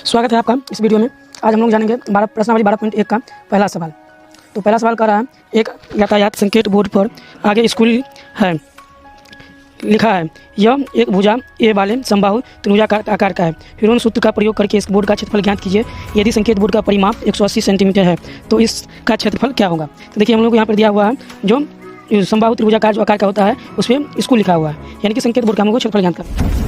स्वागत है आपका इस वीडियो में। आज हम लोग जानेंगे प्रश्नावली 12.1 का पहला सवाल। तो पहला सवाल कर रहा है, एक यातायात संकेत बोर्ड पर आगे स्कूल है लिखा है। यह एक भुजा ए वाले समबाहु त्रिभुजाकार आकार का है। हिरोन सूत्र का प्रयोग करके इस बोर्ड का क्षेत्रफल ज्ञात कीजिए। यदि संकेत बोर्ड का परिमाप 180 सेंटीमीटर है तो इसका क्षेत्रफल क्या होगा। तो देखिए, हम लोग को यहाँ पर दिया हुआ है जो समबाहु त्रिभुजाकार जो आकार का होता है उस पर स्कूल लिखा हुआ है, यानी कि संकेत बोर्ड का हम लोग को क्षेत्रफल ज्ञात करना है।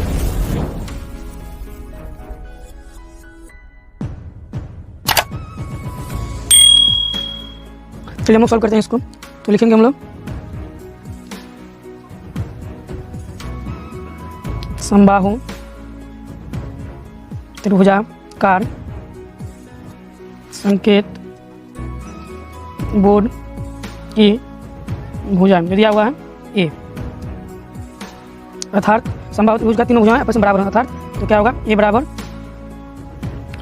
चलिए हम लोग सॉल्व करते हैं इसको। तो लिखेंगे हम लोग समबाहु त्रिभुजाकार संकेत बोर्ड की भुजा में दिया हुआ है ए, अर्थात समबाहु त्रिभुज का तीनों भुजाएं आपस में बराबर हैं। अर्थात तो क्या होगा, ए बराबर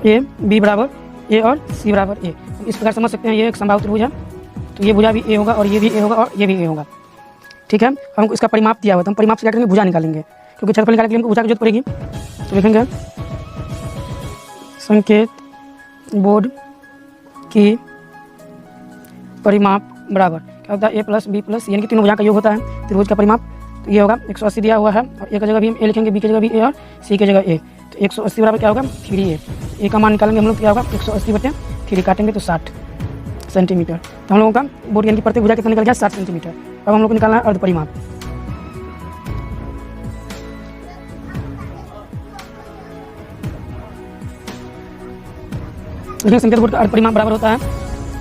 ए, बी बराबर ए और सी बराबर ए। इस प्रकार समझ सकते हैं ये एक समबाहु त्रिभुज है, तो ये भुजा भी ए होगा और ये भी ए होगा और ये भी ए होगा। ठीक है, हमको इसका परिमाप दिया हुआ, तो हम परिमाप से क्या करेंगे, भुजा निकालेंगे, क्योंकि क्षेत्रफल निकालने के लिए हमको भुजा की जरूरत पड़ेगी। तो लिखेंगे संकेत बोर्ड की परिमाप बराबर क्या होता है, ए प्लस बी प्लस, यानी कि तीनों भुजा का योग होता है त्रिभुज का परिमाप। तो ये होगा 180 दिया हुआ है, और ए की जगह भी हम ए लिखेंगे, बी की जगह भी ए और सी की जगह ए। तो 180 बराबर क्या होगा 3a। ए का मान निकालेंगे हम लोग, क्या होगा 180/3, काटेंगे तो 60 सेंटीमीटर। तो हम लोगों का बोर्ड यानी कि प्रत्येक भुजा कितना निकल गया 60 सेंटीमीटर। अब हम लोग को निकालना है अर्ध परिमाप। लिखेंगे संकेत बोर्ड का अर्ध परिमाप बराबर होता है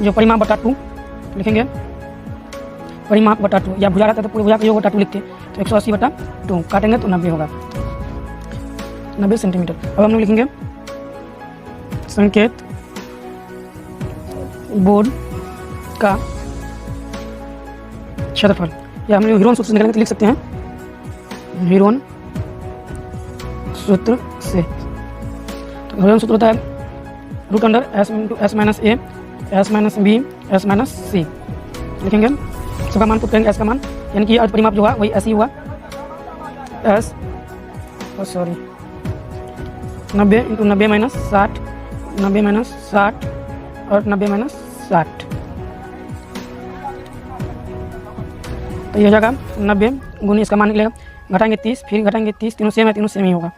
जो परिमाप बटा 2, लिखेंगे परिमाप बटा 2, या भुजा रहता है तो पूरी भुजा का योग बटा 2 लिखते हैं। तो 180/2 काटेंगे तो 90 होगा, 90 सेंटीमीटर। अब हम लोग लिखेंगे संकेत बोर्ड का क्षेत्रफल, या हम लोग हिरोन सूत्र से निकालेंगे तो लिख सकते हैं हिरोन सूत्र से। तो हिरोन सूत्र होता है √root under S into S minus ए, S minus b, s minus c. लिखेंगे सबका मान पुट करेंगे, एस का मान यानी कि अर्ध परिमाप जो हुआ वही ऐसे ही हुआ, एस 90 इंटू 90 माइनस 60, 90 माइनस 60 और 90 माइनस 60। तो ये हो जाएगा 90 गुनी इसका मान निकलेगा, घटाएंगे 30, फिर घटाएंगे 30, तीनों सेम है, तीनों सेम ही होगा।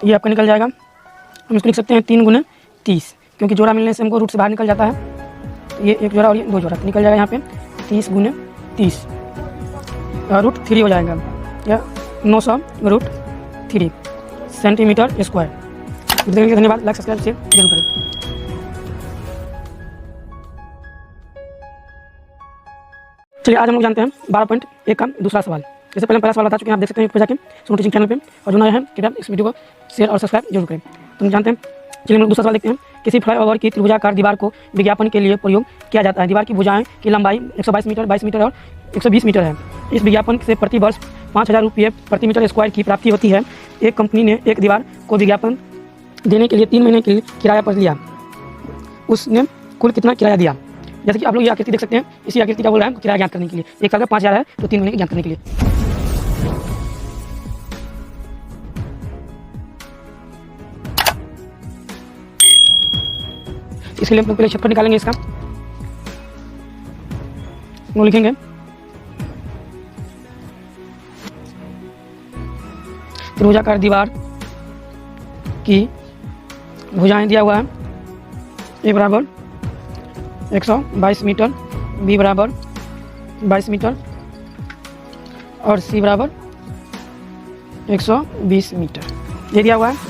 तो ये आपका निकल जाएगा, हम इसको लिख सकते हैं 3 गुने 30, क्योंकि जोड़ा मिलने से हमको रूट से बाहर निकल जाता है। तो ये एक जोड़ा और ये 2 जोड़ा, तो निकल जाएगा यहाँ पे 30 गुने 30, √3 हो जाएगा, या 900√3 सेंटीमीटर स्क्वायर। देखने के लिए धन्यवाद, लाइक सब्सक्राइब शेयर जरूर करें। चलिए आज हम लोग जानते हैं 12.1 का दूसरा सवाल। जैसे पहले हम पहला सवाल बता चुके हैं, आप देख सकते हैं यूट्यूब पर जाके सोनू टीचिंग चैनल पे, और जो नया है कृपया इस वीडियो को शेयर और सब्सक्राइब जरूर करें। तो हम जानते हैं, चलिए हम लोग दूसरा सवाल देखते हैं। किसी फ्लाईओवर की त्रिभुजाकार दीवार को विज्ञापन के लिए प्रयोग किया जाता है। दीवार की भुजाएं की लंबाई 122 मीटर, 22 मीटर और 120 मीटर है। इस विज्ञापन से प्रति वर्ष 5000 रुपये प्रति मीटर स्क्वायर की प्राप्ति होती है। एक कंपनी ने एक दीवार को विज्ञापन देने के लिए 3 महीने के किराया पर लिया, उसने कुल कितना किराया दिया। जैसे कि आप लोग ये आकृति देख सकते हैं, इसी आकृति का बोल रहा है किराया ज्ञात करने के लिए। एक साल का 5000 है तो 3 महीने के ज्ञात करने के लिए। इसके लिए हम लोग पहले क्षेत्रफल निकालेंगे इसका। वो लिखेंगे त्रिभुजाकार दीवार की भुजाएं दिया हुआ है, ए बराबर 122 मीटर, बी बराबर 22 मीटर और सी बराबर 120 मीटर, ये दिया हुआ है। तो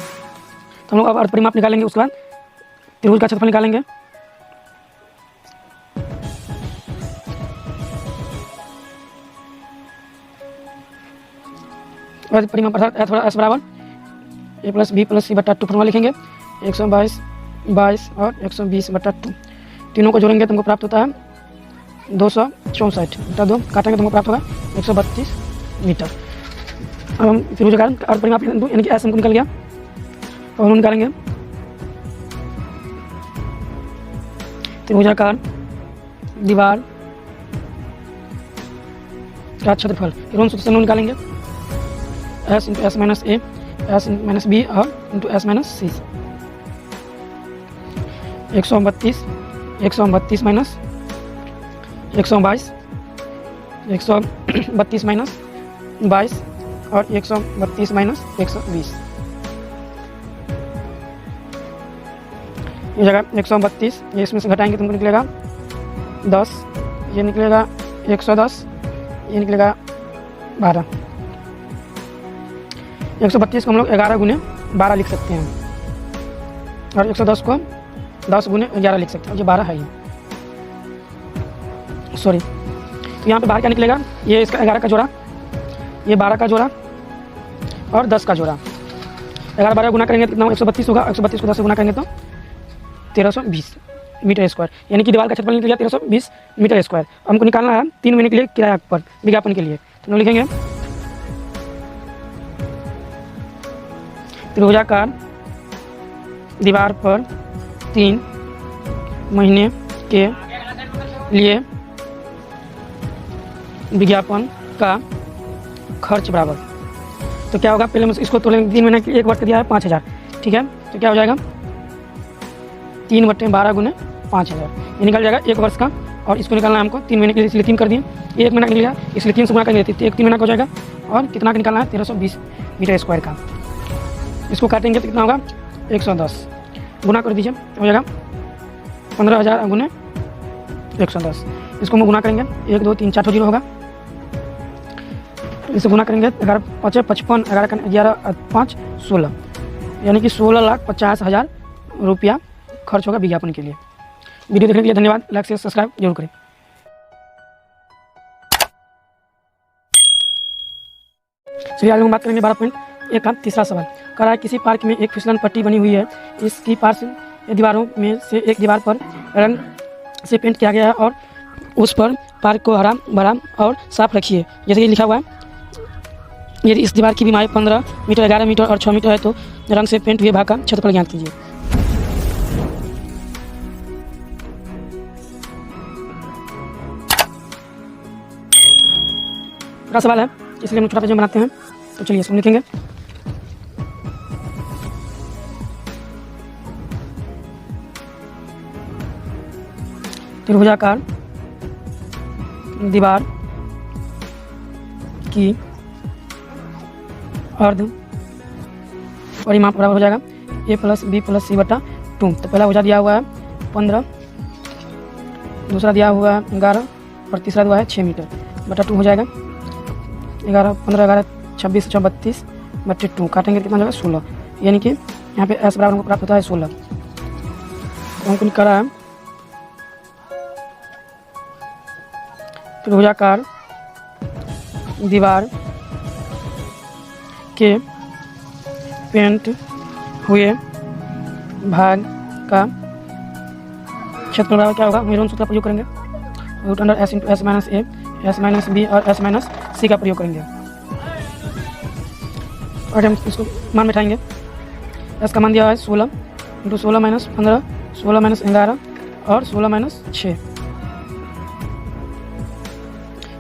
हम लोग अब अर्ध परिमाप निकालेंगे, उसके बाद त्रिभुज का क्षेत्रफल निकालेंगे। अर्ध परिमाप अर्थात एस बराबर ए प्लस बी प्लस सी बटा 2 फॉर्मूला लिखेंगे, 122, 22 और 120/2। तीनों को जोड़ेंगे तो हमको प्राप्त होता है 264/2, काटेंगे तो हमको प्राप्त होगा 132 मीटर। अब हम त्रिभुजाकार अर्ध परिमाप यानी कि एस हमको निकल गया, और हम निकालेंगे त्रिभुजाकार दीवार का क्षेत्रफल। हिरोन सूत्र से हम निकालेंगे एस इंटू एस माइनस ए, एस माइनस बी और इंटू एस माइनस सी। 132 माइनस 122, 132 माइनस 22 और 132 माइनस 120। ये जगह 132, ये इसमें से घटाएंगे तुमको निकलेगा 10, ये निकलेगा 110, ये निकलेगा 12। 132 को हम लोग 11 गुने 12 लिख सकते हैं और 110 को 10 गुने 11 लिख सकते हैं। ये 12 है ये, सॉरी। तो यहाँ पे 12 क्या निकलेगा, ये इसका 11 का जोड़ा, ये 12 का जोड़ा और 10 का जोड़ा। 11 12 गुना करेंगे तो कितना 132 होगा। 132 को 10 से गुना करेंगे तो 1320 मीटर स्क्वायर, यानी कि दीवार का क्षेत्रफल निकल गया 1320 मीटर स्क्वायर। हमको निकालना है 3 महीने के लिए किराया पर विज्ञापन के लिए। तो हम लिखेंगे त्रिभुजाकार दीवार पर 3 महीने के लिए विज्ञापन का खर्च बराबर। तो क्या होगा, पहले हम इसको तोलेंगे। 3 महीने के लिए एक वर्ष का दिया है 5000, ठीक है। तो क्या हो जाएगा 3/12 गुने 5000, ये निकल जाएगा एक वर्ष का। और इसको निकालना है हमको 3 महीने के लिए, इसलिए 3 कर दिए। एक महीना का निकलेगा, इसलिए 3 से गुना करेंगे तो 3 महीना का हो जाएगा। और कितना का निकालना है 1320 मीटर स्क्वायर का। इसको काटेंगे तो कितना होगा 110, गुना कर दीजिए, हो जाएगा 15000 गुने 110। इसको हम गुना करेंगे 1 2 3 4 0 होगा। इसे गुना करेंगे 11 5 55, 11 5 16, यानी कि 16,50,000 रुपया खर्च होगा विज्ञापन के लिए। वीडियो देखने के लिए धन्यवाद। लाइक शेयर सब्सक्राइब जरूर करें। चलिए आज हम बात करेंगे 12.1 का तीसरा सवाल। कह रहा है किसी पार्क में एक फिसलन पट्टी बनी हुई है, इसकी पार्श्व दीवारों में से एक दीवार पर रंग से पेंट किया गया है और उस पर पार्क को हरा भरा और साफ रखिए। जैसे कि लिखा हुआ है, यदि इस दीवार की लंबाई 15 मीटर, 11 मीटर और 6 मीटर है तो रंग से पेंट हुए भाग का क्षेत्रफल ज्ञात कीजिए। बड़ा सवाल है, इसलिए हम छोटा पेज में बनाते हैं। तो चलिए इसको लिखेंगे। त्रिभुजाकार दीवार की अर्ध परिमाप बराबर हो जाएगा a + b + c/2। तो पहला भुजा दिया हुआ है 15, दूसरा दिया हुआ है 11 और तीसरा दिया है 6 मीटर बटा 2 हो जाएगा। 11 15 11 26 6 32 बटे 2 काटेंगे कितना हो जाएगा 16, यानी कि यहाँ पे s बराबर हमको प्राप्त होता है 16। तो हमको निकल रहा है त्रिभुजाकार दीवार के पेंट हुए भाग का क्षेत्रफल बराबर क्या होगा, मेरोन सूत्र का प्रयोग करेंगे। √S × S - A, S - B और S - C का प्रयोग करेंगे और हम इसको मान बैठाएंगे। S का मान दिया हुआ है 16 × 16 - 15, 16 - 11 और 16 - 6।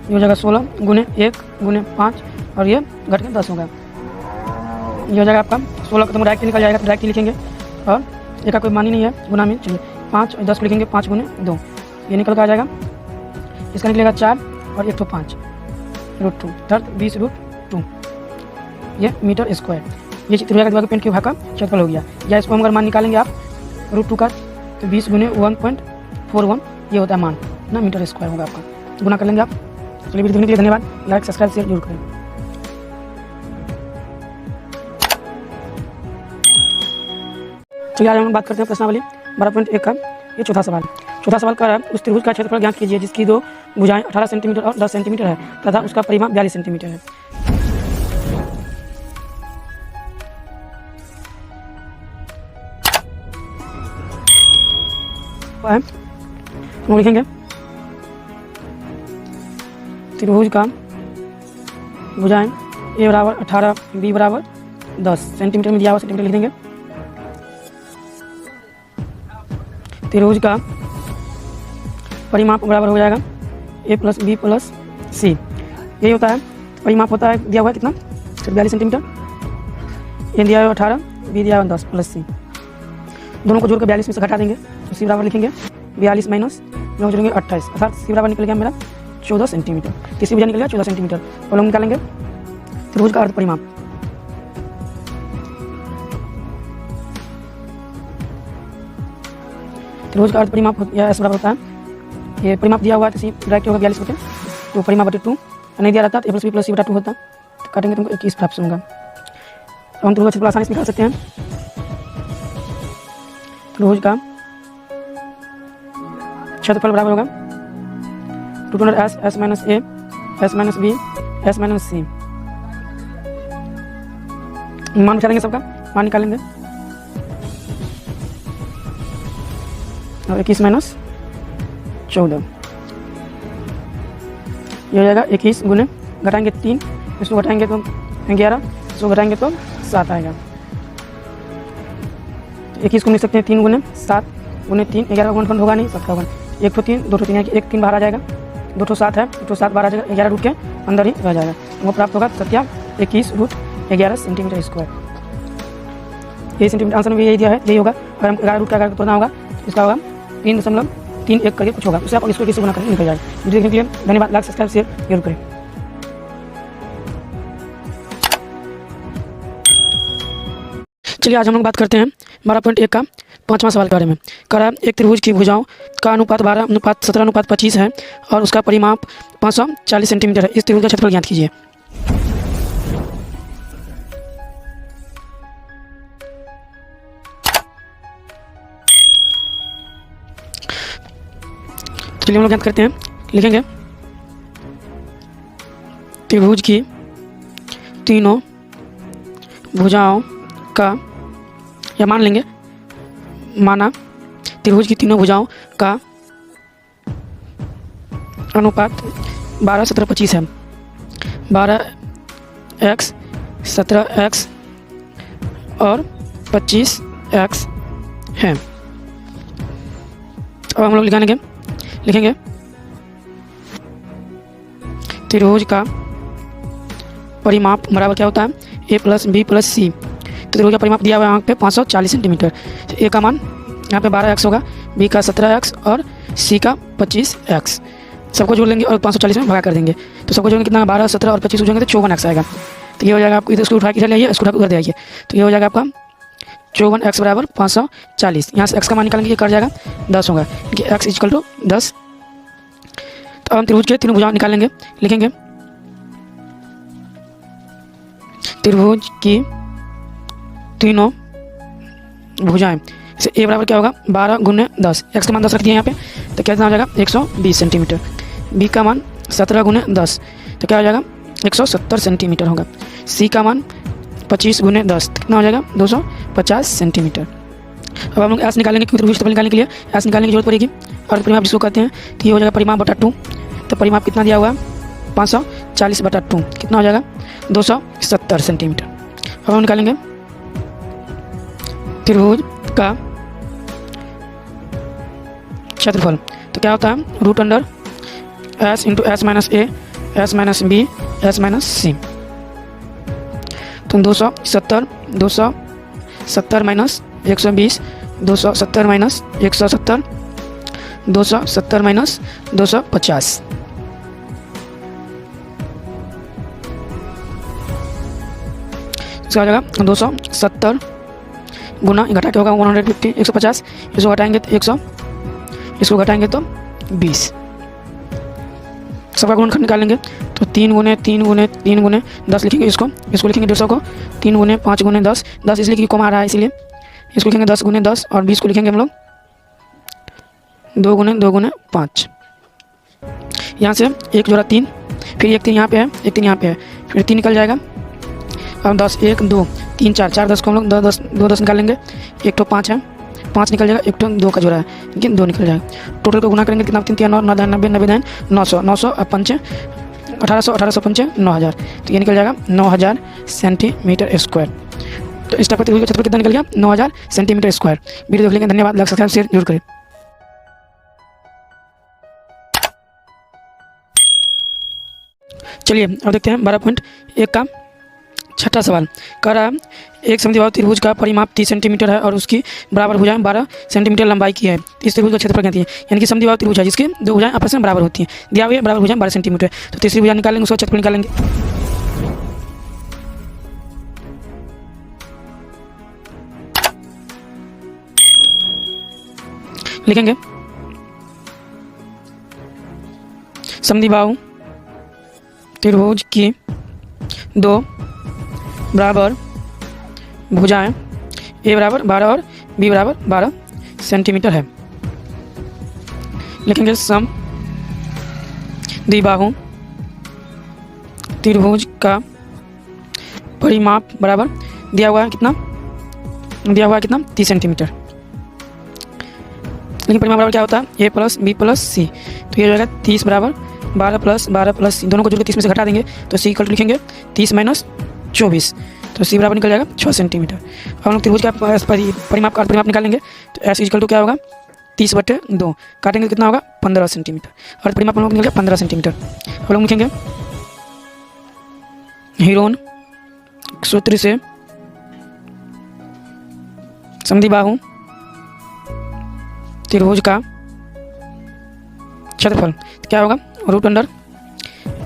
ये हो जाएगा 16 गुने 1 गुने 5 और ये घट के 10 होगा। ये हो जाएगा आपका 16 का तो डायरेक्ट निकल जाएगा, तो डायरेक्ट लिखेंगे और एक का कोई मान ही नहीं है गुना में। चलिए 5 और 10 को लिखेंगे 5 गुने 2, ये निकल कर आ जाएगा। इसका निकलेगा 4 और 1 तो 5 √2 धर्त 20√2, ये मीटर स्क्वायर। ये त्रिभुजाकार दीवार के पेंट के भाग का क्षेत्रफल हो गया। या इसको हम अगर मान निकालेंगे आप √2 का तो 20 गुने 1.41 ये होता है मान ना, मीटर स्क्वायर होगा आपका। गुना कर लेंगे आप। चलिए वीडियो देखने के लिए धन्यवाद। लाइक सब्सक्राइब शेयर जरूर करें। चलिए आज हम बात करते हैं प्रश्नावली 12.1 का ये चौथा सवाल। चौथा सवाल कर रहा है उस त्रिभुज का क्षेत्रफल ज्ञात कीजिए जिसकी 2 भुजाएं 18 सेंटीमीटर और 10 सेंटीमीटर है तथा उसका परिमाप 42 सेंटीमीटर है। हम लिखेंगे त्रिभुज का भुजाएं A बराबर 18, B बराबर 10 सेंटीमीटर में दिया हुआ सेंटीमीटर लिख देंगे। त्रिभुज का परिमाप बराबर हो जाएगा A + B + C। यही होता है परिमाप, होता है दिया हुआ है कितना 42 सेंटीमीटर। ए दिया है 18, बी दिया है 10 प्लस सी। दोनों को जोड़ कर 42 में से घटा देंगे तो सी बराबर लिखेंगे 42 माइनस 9 जोड़ेंगे 28, अर्थात सी बराबर निकल गया मेरा 14 सेंटीमीटर। तीसरी भुजा निकल गया 14 सेंटीमीटर। और हम निकालेंगे त्रिभुज का अर्ध परिमाप। त्रिभुज का अर्ध परिमाप या ऐसा बराबर होता है, ये परिमाप दिया हुआ है तो सी डायरेक्ट होगा 42 बटे 2 परिमाप बटे 2, नहीं दिया रहता तो ए प्लस बी प्लस सी बटा 2 होता, तो काटेंगे तुमको 21 प्राप्त होगा। तो हम त्रिभुज क्षेत्रफल आसानी से निकाल सकते हैं। त्रिभुज का क्षेत्रफल बराबर होगा 2 एस, एस माइनस ए, S minus b, s minus c. मान उठा देंगे सबका, मान निकालेंगे और 21 माइनस 14 ये हो जाएगा 21 गुने घटाएंगे 3, इसको घटाएंगे तो 11, इसको घटाएंगे तो 7 आएगा। तो 21 को लिख सकते हैं 3 गुने 7 गुने 3, 11 का गुणनफल होगा नहीं, 7 का गुण 1 तो 3 2 तो 3 है कि 1 3 बाहर आ जाएगा, 2 तो 7 है, 2 तो 7 बाहर आ जाएगा, 11 रूट के अंदर ही रह जाएगा। वो प्राप्त होगा 21√11 सेंटीमीटर स्क्वायर। ये सेंटीमीटर आंसर में भी यही दिया है, यही होगा। अगर हम 11 रूट का अगर तोड़ना होगा तो इसका होगा 3.31 करके कुछ होगा, उससे आप इसको कैसे गुना करके निकल जाएगा। वीडियो देखने के लिए धन्यवाद। लाइक सब्सक्राइब शेयर जरूर करें। चलिए आज हम लोग बात करते हैं 12.1 का 5वां सवाल के बारे में। कह रहा है एक त्रिभुज की भुजाओं का अनुपात 12:17:25 है और उसका परिमाप 540 सेंटीमीटर है। इस त्रिभुज का क्षेत्रफल ज्ञात कीजिए। चलिए हम लोग ज्ञात करते हैं, लिखेंगे त्रिभुज की तीनों भुजाओं का, या मान लेंगे माना त्रिभुज की तीनों भुजाओं का अनुपात 12:17:25 है। 12x 17x और 25x है। अब हम लोग लिखेंगे त्रिभुज का परिमाप बराबर क्या होता है, ए प्लस बी प्लस सी। तो त्रिभुज का परिमाप दिया हुआ है यहाँ पे 540 सेंटीमीटर। ए का मान यहाँ पे 12x होगा, बी का 17x और सी का 25x। सबको जोड़ लेंगे और 540 में भगा कर देंगे। तो सबको जोड़ेंगे कितना, 12 17 और 25 हो जाएंगे तो 54x आएगा। तो ये हो जाएगा आपको, इधर इसको उठा के ले आइए, इसको उठा के उधर दे आइए, तो ये हो जाएगा आपका 54x बराबर 540। यहाँ से x का मान निकालेंगे, ये कट जाएगा 10 होगा, क्योंकि x इक्वल टू 10। तो हम त्रिभुज के तीनों भुजाएं निकालेंगे, लिखेंगे त्रिभुज की तीनों भुजाएं। इसे ए बराबर क्या होगा 12 गुने 10, x का मान 10 रख दिया यहाँ पे, तो क्या हो जाएगा 120 सेंटीमीटर। बी का मान 17 गुने 10, तो क्या हो जाएगा 170 सेंटीमीटर होगा। सी का मान 25 गुने 10, कितना हो जाएगा 250 सेंटीमीटर। अब हम लोग एस निकालेंगे, क्योंकि त्रिभुज क्षेत्रफल निकालने के लिए एस निकालने की जरूरत पड़ेगी। और परिमाप जिसको कहते हैं, तो ये हो जाएगा परिमाप बटा 2। तो परिमाप कितना दिया हुआ है 540 बटा 2, कितना हो जाएगा 270 सेंटीमीटर। अब हम निकालेंगे त्रिभुज का क्षेत्रफल। तो क्या होता है root under S into S minus ए, S minus b, s minus c. तो 270 माइनस 120, 270 माइनस 170, 270 माइनस 250। इसका हो जाएगा 270 गुना घटा के होगा 150, 150, इसको घटाएंगे तो 100, इसको घटाएंगे तो 20। सबका गुणनखंड निकालेंगे तो 3 गुने 3 गुने 3 गुने 10 लिखेंगे, इसको लिखेंगे 150 को 3 गुने 5 गुने 10, 10 इसलिए कि कम आ रहा है इसीलिए इसको लिखेंगे 10 गुने 10, और 20 को लिखेंगे हम लोग 2 गुने 5। यहाँ से एक जोड़ा 3, फिर एक 3 यहाँ पे है, एक 3 यहाँ पे है, फिर 3 निकल जाएगा। अब 10 1 2 3 4 4 10 को हम लोग 2 10 निकालेंगे, एक तो 5 है, 5 निकल जाएगा, एक तो 2 का जोड़ा है लेकिन 2 निकल जाएगा। टोटल को गुना करेंगे कितना 3 3 9 9 90 90 900 900 अब 5 1800 1800 5 9000, तो ये निकल जाएगा 9000 सेंटीमीटर स्क्वायर। तो इस टाइप का त्रिभुज का क्षेत्रफल कितना निकल गया 9000 सेंटीमीटर स्क्वायर। वीडियो देख लेंगे, धन्यवाद। लाइक सब्सक्राइब शेयर जरूर करें। चलिए अब देखते हैं 12.1 का छठा सवाल कह रहा है एक समद्विबाहु त्रिभुज का परिमाप 30 सेंटीमीटर है और उसकी बराबर भुजाएं 12 सेंटीमीटर लंबाई की है। इस त्रिभुज का क्षेत्रफल कहती है, यानी कि समद्विबाहु त्रिभुज है जिसकी दो भुजाएं आपस में बराबर होती हैं। दिया हुआ है बराबर भुजाएं 12 सेंटीमीटर, तो तीसरी भुजा निकालेंगे, उसका क्षेत्रफल निकालेंगे। लिखेंगे समद्विबाहु त्रिभुज की दो बराबर भुजाएं ए बराबर 12 और बी बराबर 12 सेंटीमीटर है। लिखेंगे समद्विबाहु त्रिभुज का परिमाप बराबर दिया हुआ है कितना, 30 सेंटीमीटर। लेकिन परिमाप बराबर क्या होता है, ए प्लस बी प्लस सी, तो ये हो जाएगा 30 बराबर 12 प्लस सी, दोनों को जोड़ के 30 में से घटा देंगे तो सी इक्वल टू लिखेंगे 30 माइनस 24, तो सी बराबर निकल जाएगा 6 सेंटीमीटर। अब हम लोग त्रिभुज का परिमाप का परिमाप निकालेंगे, तो एस इक्वल टू क्या होगा 30/2, काटेंगे कितना होगा 15 सेंटीमीटर, और परिमाप हम लोग निकल गया 15 सेंटीमीटर। हम लोग लिखेंगे हीरोन सूत्र से समद्विबाहु त्रिभुज का क्षेत्रफल क्या होगा, root under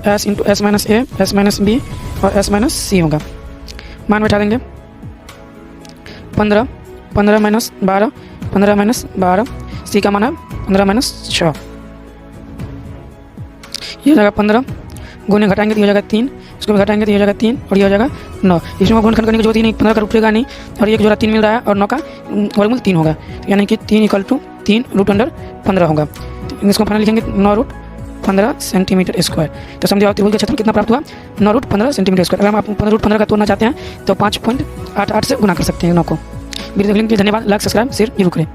S into S minus A S minus B और एस माइनस सी होगा। मान बैठा देंगे 15 माइनस 12 15 माइनस 12, सी का मान है 15 माइनस 6, ये हो जाएगा 15, गुने घटाएंगे तो ये हो जाएगा 3, इसको भी घटाएंगे तो ये हो जाएगा 3 और ये हो जाएगा 9। इसमें गुणनखंड करने की जरूरत ही नहीं, 15 का उठेगा नहीं, और ये जो 3 मिल रहा है और 9 का वर्गमूल 3 होगा, यानी कि 3 इक्वल टू 3 रूट अंडर 15 होगा। तो इसको फाइनल लिखेंगे 9 रूट 15 सेंटीमीटर स्क्वायर। तो समद्विबाहु त्रिभुज का क्षेत्रफल कितना प्राप्त हुआ, 9 रूट 15 सेंटीमीटर स्क्वायर। अगर हम आप 15 रूट 15 का तोड़ना चाहते हैं तो 5.88 से गुना कर सकते हैं 9 को। वीडियो देखने के लिए धन्यवाद। लाइक सब्सक्राइब शेयर जरूर करें।